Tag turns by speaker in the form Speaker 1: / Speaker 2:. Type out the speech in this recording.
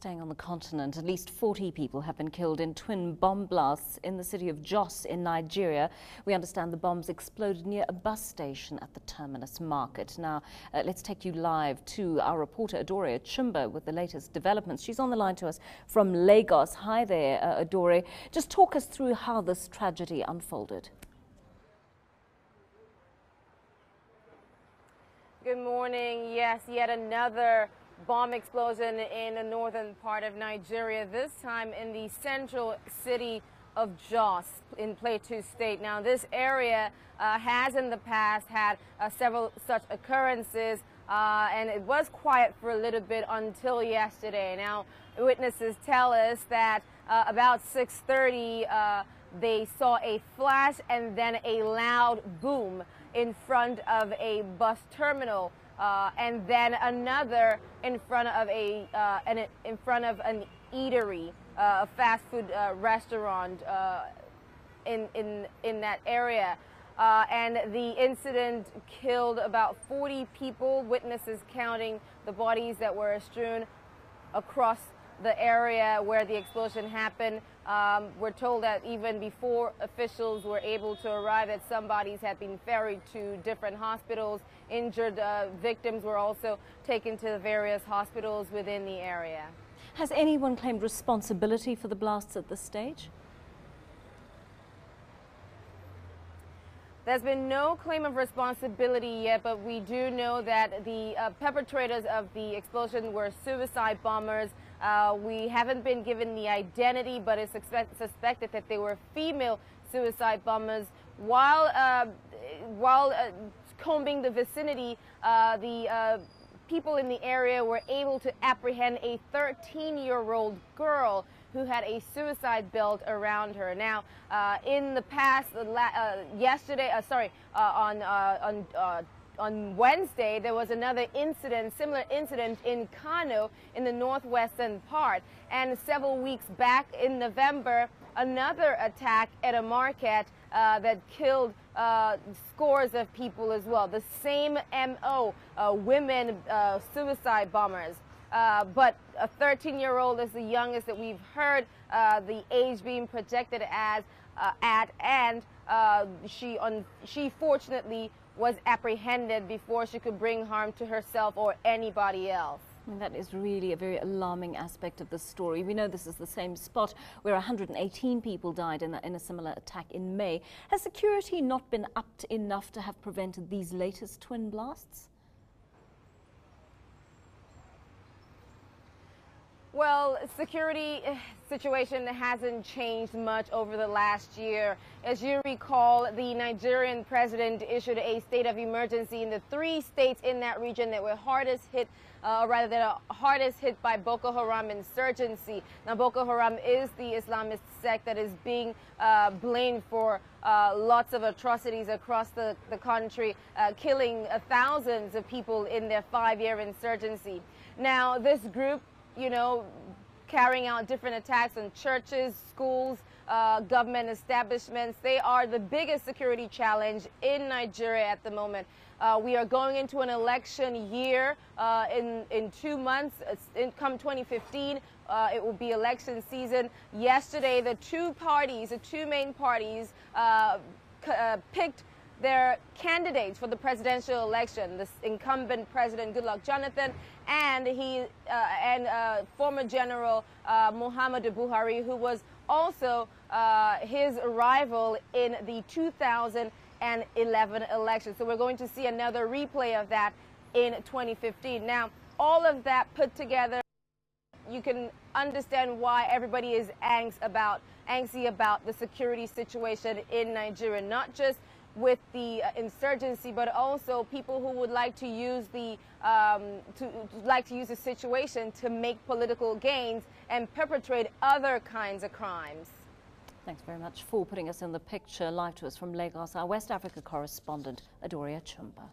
Speaker 1: Staying on the continent, at least 40 people have been killed in twin bomb blasts in the city of Jos in Nigeria. We understand the bombs exploded near a bus station at the Terminus Market. Now, let's take you live to our reporter Adauré Achumba with the latest developments. She's on the line to us from Lagos. Hi there, Adauré. Just talk us through how this tragedy unfolded.
Speaker 2: Good morning. Yes, yet another bomb explosion in the northern part of Nigeria, this time in the central city of Jos in Plateau State. Now, this area has in the past had several such occurrences, and it was quiet for a little bit until yesterday. Now, witnesses tell us that about 6:30, they saw a flash and then a loud boom in front of a bus terminal. And then another in front of an eatery, a fast food restaurant in that area. And the incident killed about 40 people, witnesses counting the bodies that were strewn across the area where the explosion happened. We're told that even before officials were able to arrive, that some bodies had been ferried to different hospitals. Injured victims were also taken to the various hospitals within the area.
Speaker 1: Has anyone claimed responsibility for the blasts at this stage?
Speaker 2: There's been no claim of responsibility yet, but we do know that the perpetrators of the explosion were suicide bombers. We haven't been given the identity, but it's suspected that they were female suicide bombers. While combing the vicinity, the people in the area were able to apprehend a 13-year-old girl who had a suicide belt around her. Now, in the past, on Wednesday, there was another incident, similar incident in Kano in the northwestern part. And several weeks back in November, another attack at a market that killed scores of people as well. The same MO, women suicide bombers. But a 13-year-old is the youngest that we've heard the age being projected as and she fortunately was apprehended before she could bring harm to herself or anybody else.
Speaker 1: I mean, that is really a very alarming aspect of the story. We know this is the same spot where 118 people died in a similar attack in May. Has security not been upped enough to have prevented these latest twin blasts?
Speaker 2: Well, security situation hasn't changed much over the last year. As you recall, the Nigerian president issued a state of emergency in the 3 states in that region that were hardest hit by Boko Haram insurgency. Now, Boko Haram is the Islamist sect that is being blamed for lots of atrocities across the country, killing thousands of people in their 5-year insurgency. Now, this group, you know, carrying out different attacks on churches, schools, government establishments. They are the biggest security challenge in Nigeria at the moment. We are going into an election year in 2 months. Come 2015, it will be election season. Yesterday, the two main parties, picked their candidates for the presidential election, the incumbent president Goodluck Jonathan and former General Muhammadu Buhari, who was also his rival in the 2011 election. So we're going to see another replay of that in 2015. Now, all of that put together, you can understand why everybody is angsty about the security situation in Nigeria, not just with the insurgency, but also people who would like to use the situation to make political gains and perpetrate other kinds of crimes.
Speaker 1: Thanks very much for putting us in the picture. Live to us from Lagos, our West Africa correspondent, Adauré Achumba.